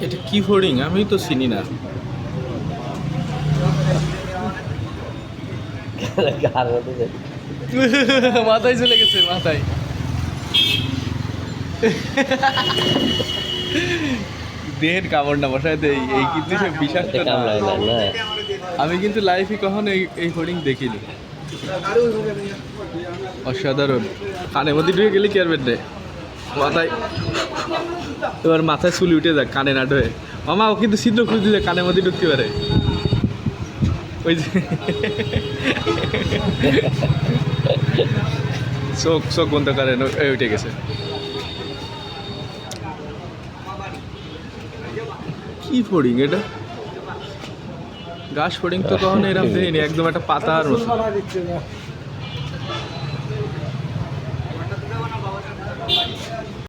এটা কি ফড়িং আমি তো চিনি না। মাথায় চলে গেছে মাথায়। দেহের কামড় না বসায় দেয় এই কিন্তু সে বিষাক্ত না। আমি কিন্তু লাইফে কখনো এই ফড়িং দেখিনি। অসাধারণ। কানের মধ্যে ঢুকে গেলে কি আর বের মাথায় এবার মাথায় চুলি উঠে যাক কানে না ঢোয়ে। মামা ও কিন্তু ছিদ্র খুঁজতে যায় কানের মধ্যে ঢুকতে পারে। ওই যে চোখ চোখ বন্ধ করেন উঠে গেছে। কি ফড়িং এটা? ঘাস ফড়িং তো কখনো এরকম দেয়নি, একদম একটা পাতার মতো।